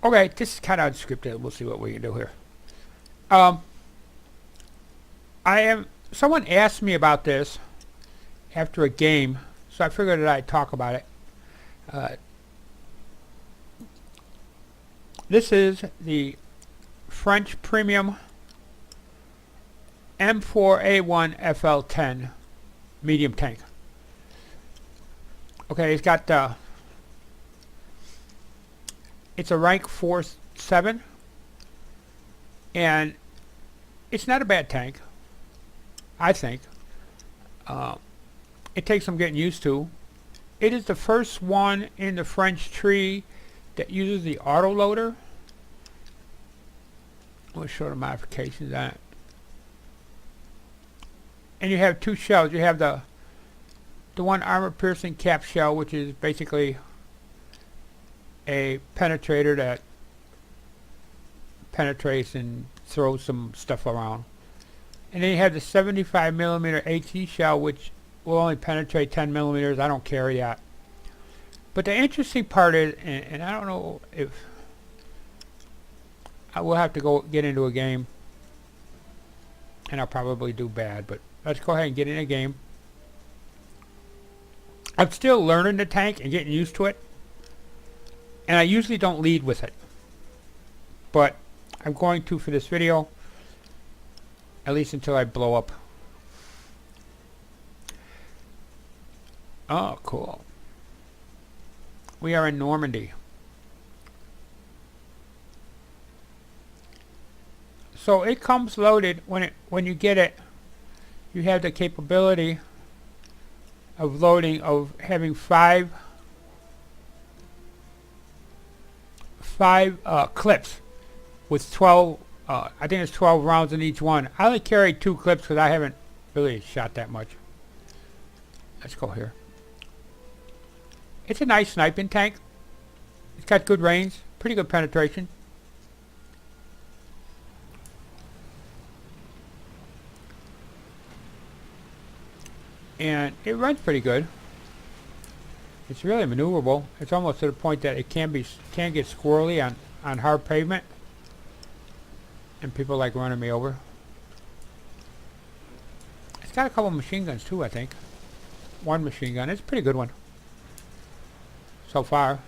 Okay, this is kind of unscripted. We'll see what we can do here. Um, Someone asked me about this after a game, so I figured that I'd talk about it. Uh, this is the French Premium M4A1 FL10 medium tank. Okay, it's a rank 4-7, and it's not a bad tank, I think. It takes some getting used to. It is the first one in the French tree that uses the auto loader. We'll show the modifications on it. And you have two shells. You have the one armor piercing cap shell, which is basically a penetrator that penetrates and throws some stuff around. And then you have the 75 millimeter AT shell, which will only penetrate 10 millimeters. I don't carry that. But the interesting part is, and I don't know if I will have to go get into a game, and I'll probably do bad, but let's go ahead and get in a game. I'm still learning the tank and getting used to it, and I usually don't lead with it, but I'm going to for this video, at least until I blow up. Oh, cool. We are in Normandy. So it comes loaded. When you get it, you have the capability of loading, of having five clips with 12. I think it's 12 rounds in each one. I only carried 2 clips because I haven't really shot that much. Let's go here. It's a nice sniping tank. It's got good range, pretty good penetration. And it runs pretty good. It's really maneuverable. It's almost to the point that it can get squirrely on hard pavement. And people like running me over. It's got a couple machine guns too, I think. One machine gun. It's a pretty good one so far.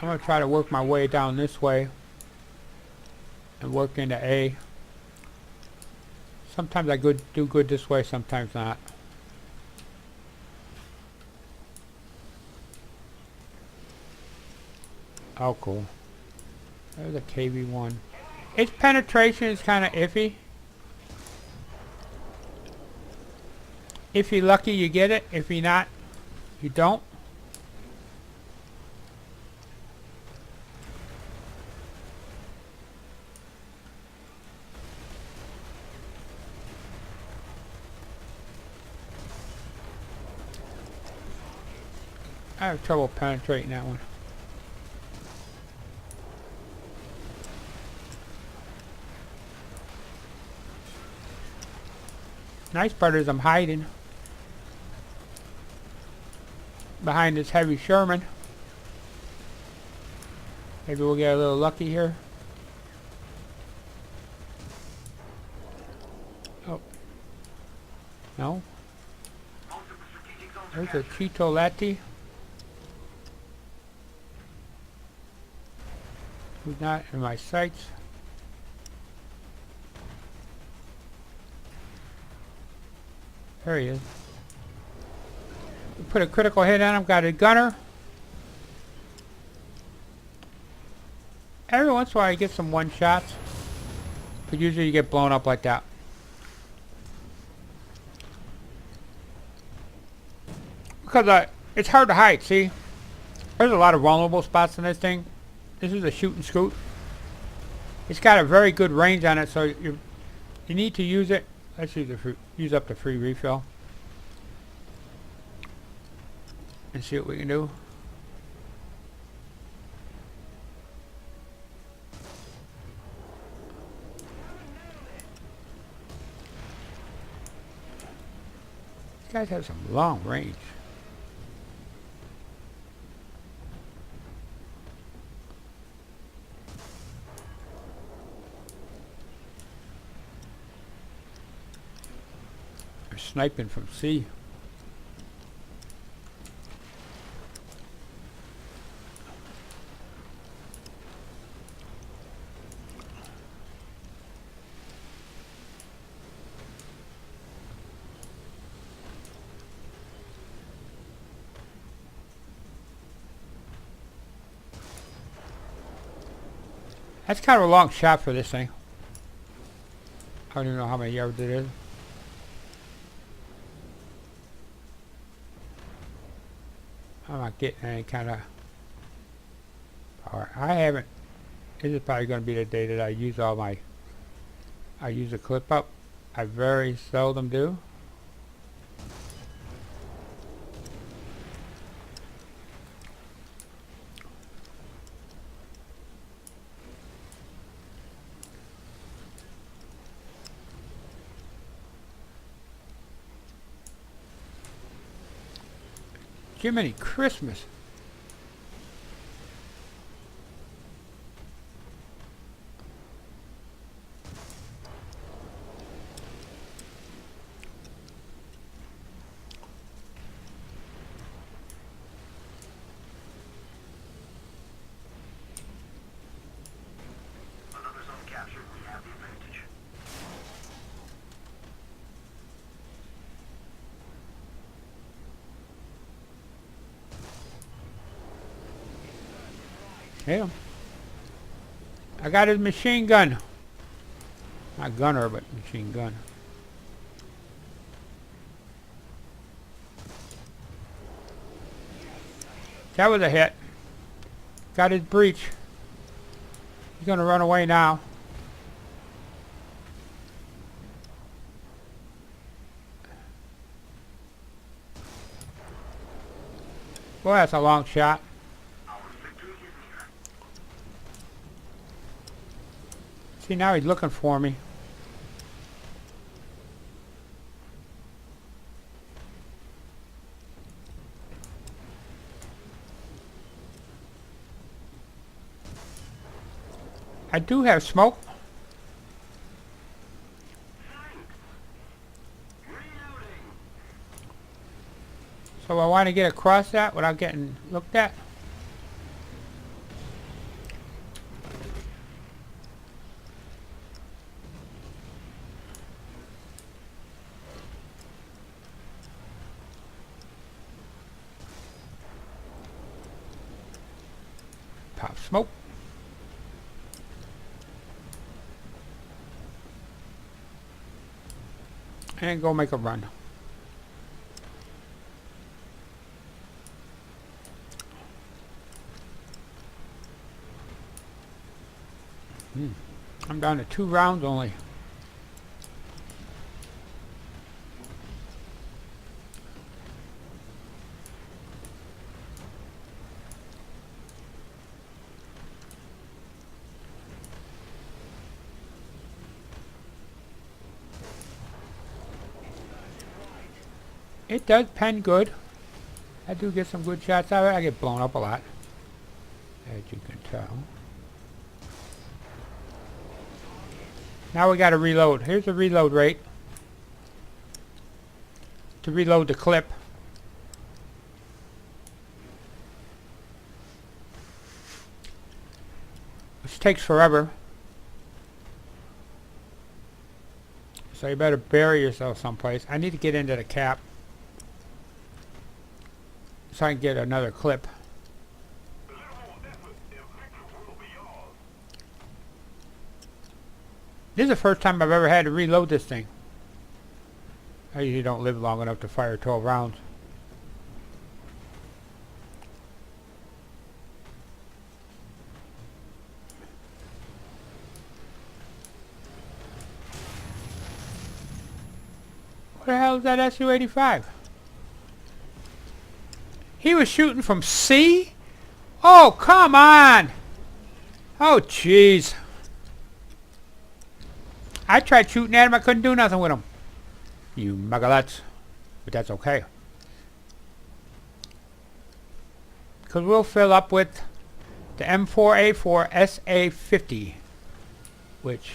I'm going to try to work my way down this way and work into A. Sometimes I do good this way, sometimes not. Oh, cool. There's a KV-1. Its penetration is kind of iffy. If you're lucky, you get it. If you're not, you don't. I have trouble penetrating that one. Nice part is I'm hiding behind this heavy Sherman. Maybe we'll get a little lucky here. Oh. No. There's a Chitolati. Who's not in my sights. There he is. We put a critical hit on him, got a gunner. Every once in a while you get some one shots, but usually you get blown up like that. Because it's hard to hide, see? There's a lot of vulnerable spots in this thing. This is a shoot and scoot. It's got a very good range on it, so you need to use it. Let's use up the free refill and see what we can do. guys have some long range. They're sniping from C. That's kind of a long shot for this thing. I don't even know how many yards it is. I'm not getting any kind of power. I haven't. This is probably going to be the day that I use all my. I use a clip up. I very seldom do. Jiminy Christmas. Another zone captured. We have the advantage. Yeah. I got his machine gun. Not gunner, but machine gun. That was a hit. Got his breach. He's gonna run away now. Boy, that's a long shot. See, now he's looking for me. I do have smoke. So I want to get across that without getting looked at. Pop smoke. And go make a run. I'm down to 2 rounds only. It does pen good. I do get some good shots out of it. I get blown up a lot, as you can tell. Now we got to reload. Here's the reload rate. To reload the clip. Which takes forever. So you better bury yourself someplace. I need to get into the cap so I can get another clip. This is the first time I've ever had to reload this thing. I usually don't live long enough to fire 12 rounds. What the hell is that SU-85? He was shooting from C? Oh, come on! Oh, jeez. I tried shooting at him. I couldn't do nothing with him. You muggalets. but that's okay. Because we'll fill up with the M4A4 SA50, which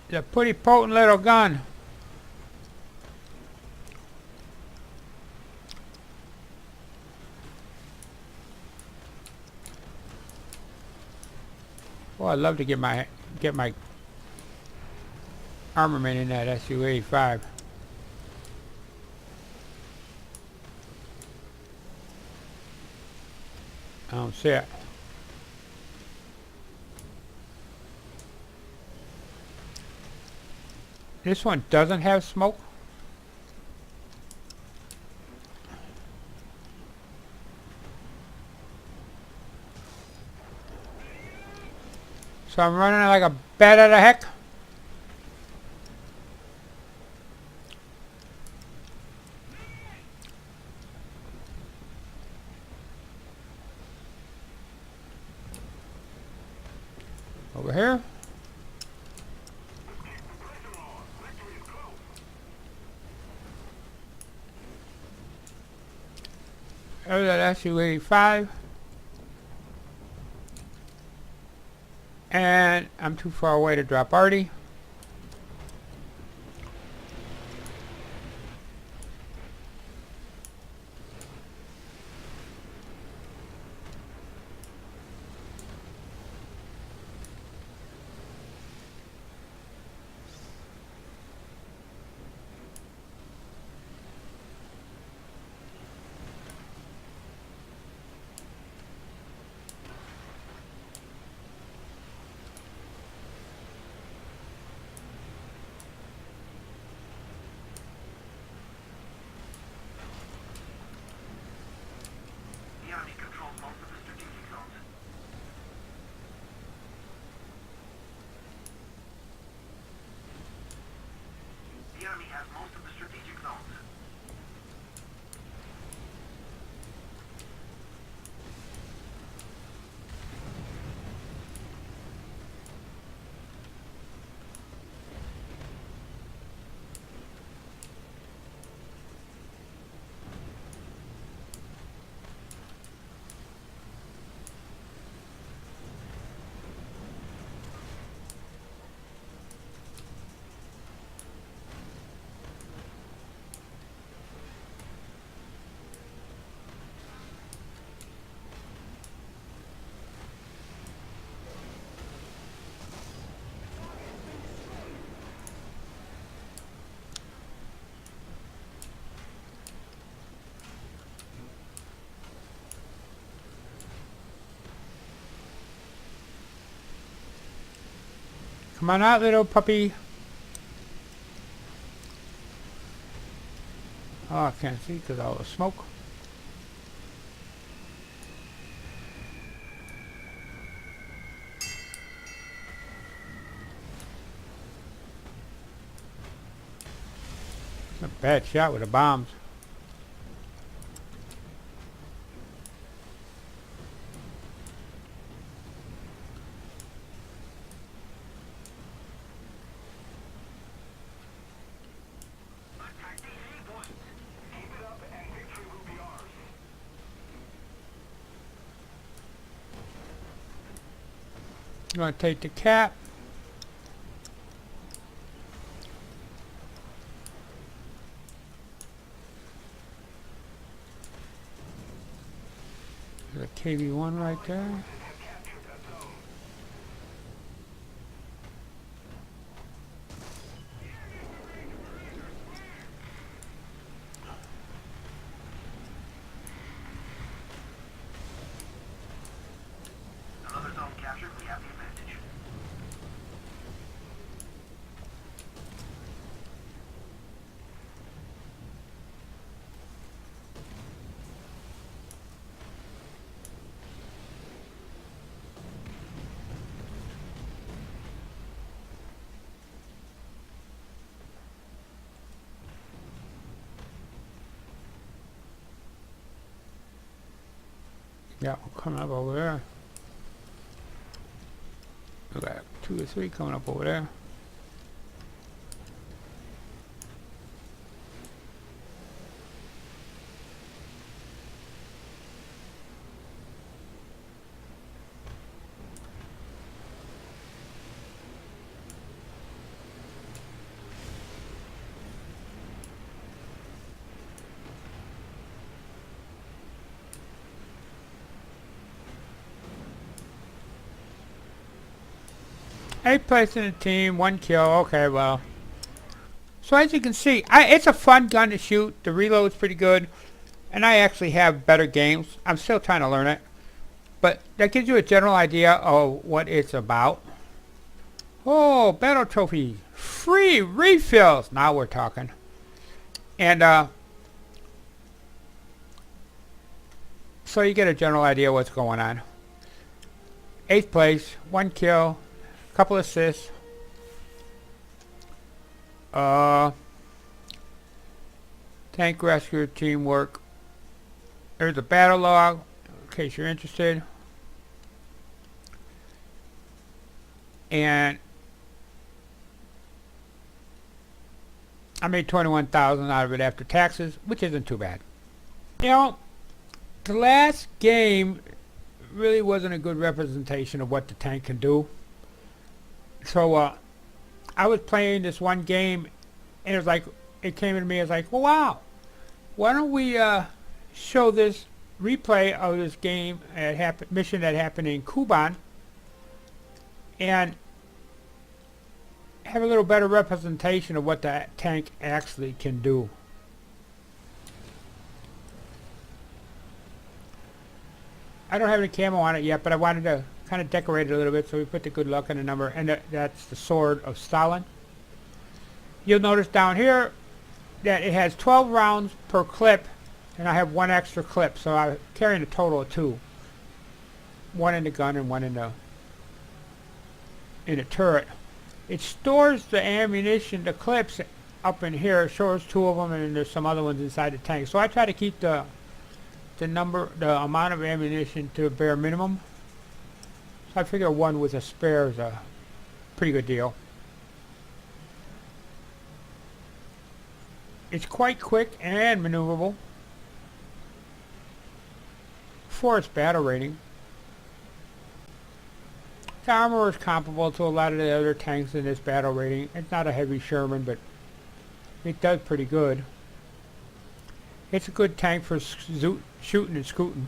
is a pretty potent little gun. Well, I'd love to get my armament in that SU-85. I don't see it. This one doesn't have smoke. So I'm running like a bat out of heck. Over here. There's that SU-85. And I'm too far away to drop Artie. The enemy controls most of the strategic zones. The enemy has most of the strategic zones. Come on out, little puppy. Oh, I can't see because of all the smoke. A bad shot with the bombs. Attack these C-points. Keep it up and victory will be ours. You want to take the cap. There's a KV-1 right there. Another zone captured, we have the advantage. Yeah, coming up over there. We got 2 or 3 coming up over there. Eighth place in the team, 1 kill. Okay, well. So as you can see, it's a fun gun to shoot. The reload's pretty good. And I actually have better games. I'm still trying to learn it. But that gives you a general idea of what it's about. Oh, battle trophy. Free refills. Now we're talking. And so you get a general idea what's going on. 8th place, 1 kill, couple assists. Tank rescue teamwork. There's a battle log, in case you're interested. And I made $21,000 out of it after taxes, which isn't too bad. You know, the last game really wasn't a good representation of what the tank can do. So I was playing this one game, and it was like, it came to me as like, well, wow, why don't we show this replay of this game mission that happened in Kuban, and have a little better representation of what the tank actually can do. I don't have any camo on it yet, but I wanted to kind of decorate it a little bit, so we put the good luck and the number, and that's the sword of Stalin. You'll notice down here that it has 12 rounds per clip, and I have 1 extra clip, so I'm carrying a total of 2. 1 in the gun and 1 in the turret. It stores the ammunition, the clips up in here. It shows 2 of them, and there's some other ones inside the tank. So I try to keep the amount of ammunition to a bare minimum. So I figure 1 with a spare is a pretty good deal. It's quite quick and maneuverable for its battle rating. The armor is comparable to a lot of the other tanks in this battle rating. It's not a heavy Sherman, but it does pretty good. It's a good tank for shooting and scooting.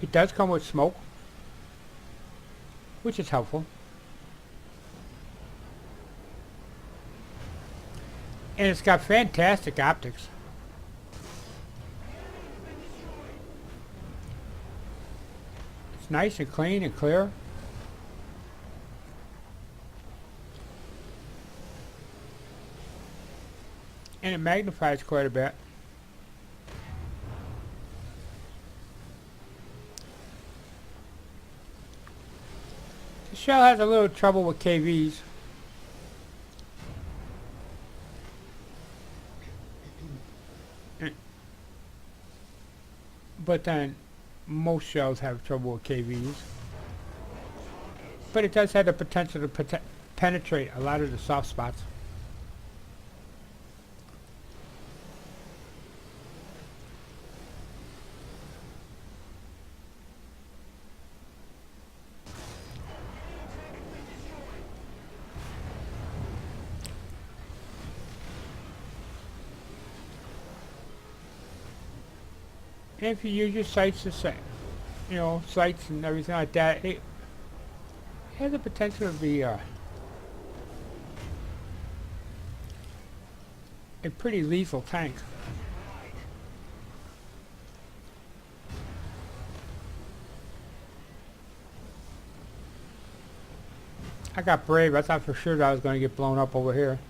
It does come with smoke, which is helpful. And it's got fantastic optics. It's nice and clean and clear. And it magnifies quite a bit. The shell has a little trouble with KVs. But then most shells have trouble with KVs. But it does have the potential to penetrate a lot of the soft spots. And if you use your sights the same, you know, sights and everything like that, it has the potential to be a pretty lethal tank. I got brave. I thought for sure that I was going to get blown up over here.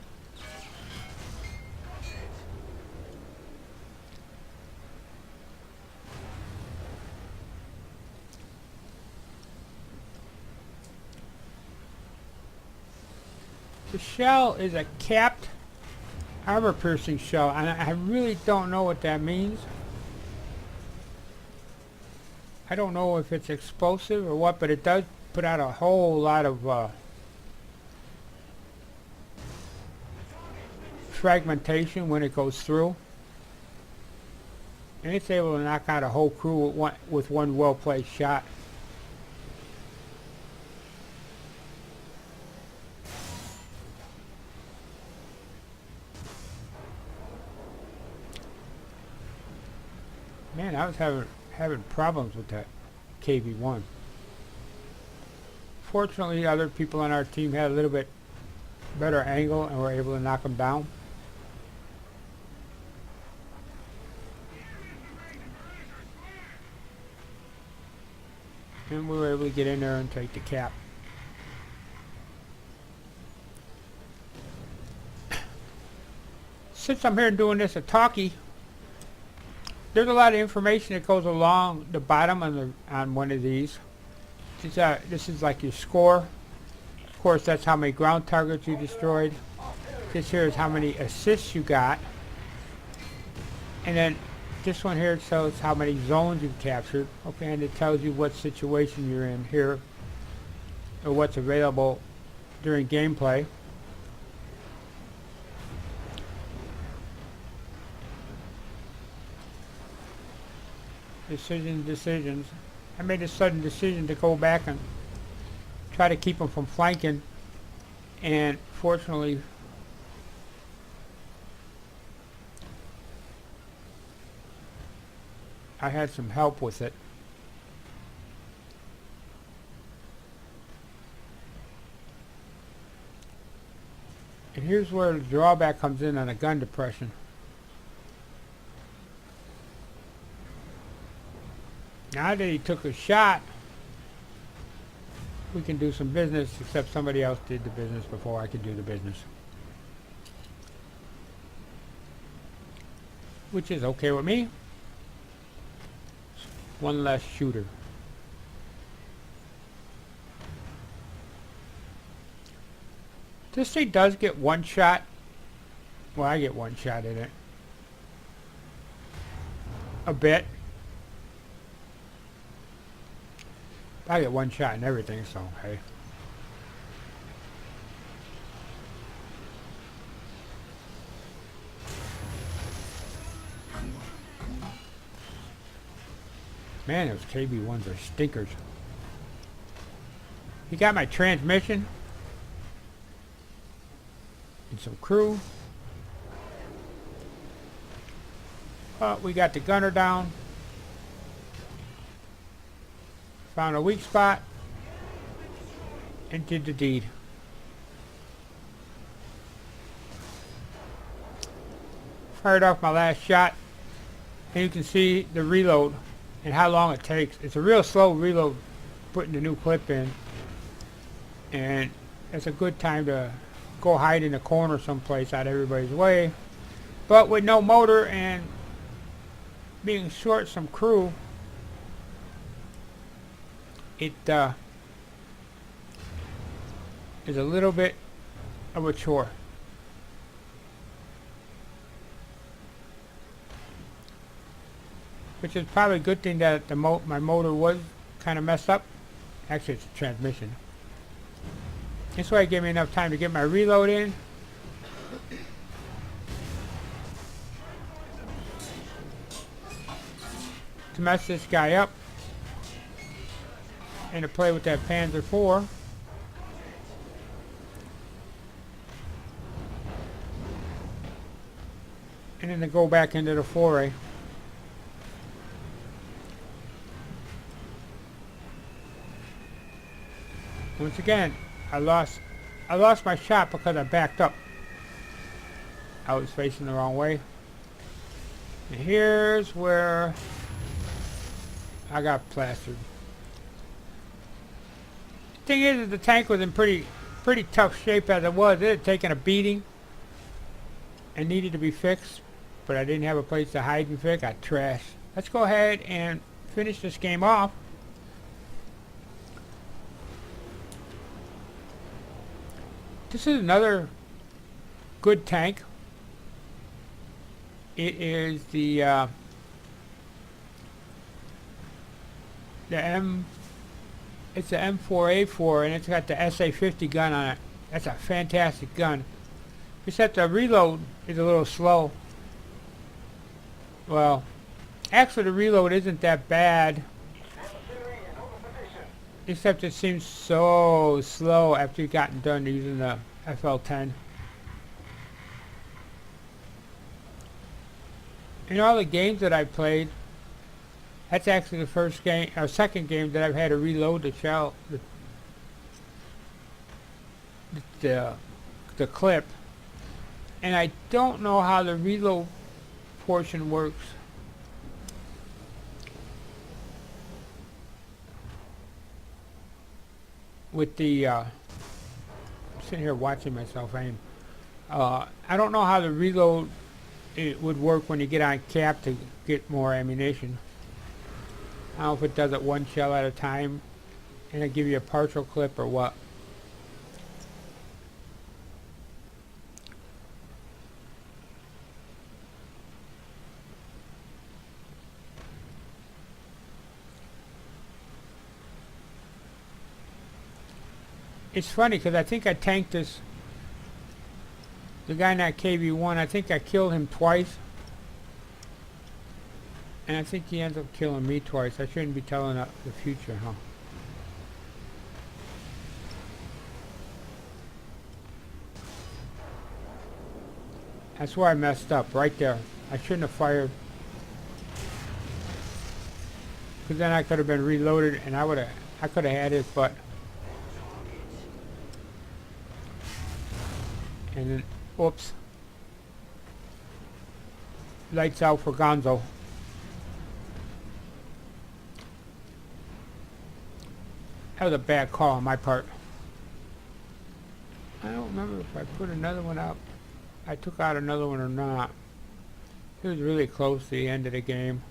The shell is a capped armor piercing shell, and I really don't know what that means. I don't know if it's explosive or what, but it does put out a whole lot of fragmentation when it goes through, and it's able to knock out a whole crew with one well-placed shot. Man, I was having problems with that KV-1. Fortunately, other people on our team had a little bit better angle and were able to knock them down. And we were able to get in there and take the cap. Since I'm here doing this at talkie, there's a lot of information that goes along the bottom on one of these. This is like your score. Of course, that's how many ground targets you destroyed. This here is how many assists you got. And then this one here shows how many zones you've captured. Okay, and it tells you what situation you're in here, or what's available during gameplay. Decisions. I made a sudden decision to go back and try to keep them from flanking, and fortunately I had some help with it. And here's where the drawback comes in on a gun depression. Now that he took a shot, we can do some business, except somebody else did the business before I could do the business. Which is okay with me. One less shooter. This thing does get one shot. Well, I get one shot in it. A bit. I get one shot in everything, so hey. Man, those KB1s are stinkers. He got my transmission and some crew. We got the gunner down. Found a weak spot and did the deed. Fired off my last shot, and you can see the reload and how long it takes. It's a real slow reload putting the new clip in, and it's a good time to go hide in a corner someplace out of everybody's way. But with no motor and being short some crew, it is a little bit of a chore. Which is probably a good thing that my motor was kind of messed up. Actually, it's a transmission. This way it gave me enough time to get my reload in. To mess this guy up. And to play with that Panzer IV. And then to go back into the foray. Once again, I lost my shot because I backed up. I was facing the wrong way. And here's where I got plastered. Thing is, the tank was in pretty tough shape as it was. It had taken a beating and needed to be fixed, but I didn't have a place to hide and fix. I trashed. Let's go ahead and finish this game off. This is another good tank. It is the M. It's the M4A4, and it's got the SA50 gun on it. That's a fantastic gun. Except the reload is a little slow. Well, actually the reload isn't that bad. Except it seems so slow after you've gotten done using the FL10. In all the games that I played, that's actually the first game, or second game that I've had to reload the shell, the clip. And I don't know how the reload portion works. With the, I'm sitting here watching myself aim. I don't know how the reload it would work when you get on cap to get more ammunition. I don't know if it does it one shell at a time and it give you a partial clip or what. It's funny because I think I tanked this, the guy in that KV-1, I think I killed him twice. And I think he ends up killing me twice. I shouldn't be telling the future, huh? That's where I messed up, right there. I shouldn't have fired. Because then I could have been reloaded and I could have had his butt. And then, whoops. Lights out for Gonzo. That was a bad call on my part. I don't remember if I put another one up. I took out another one or not. It was really close to the end of the game.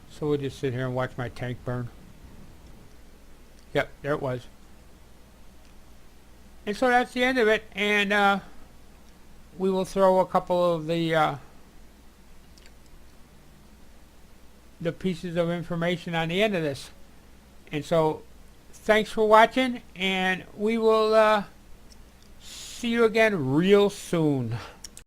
So we'll just sit here and watch my tank burn. Yep, there it was. And so that's the end of it, and we will throw a couple of the pieces of information on the end of this. And so, thanks for watching, and we will see you again real soon.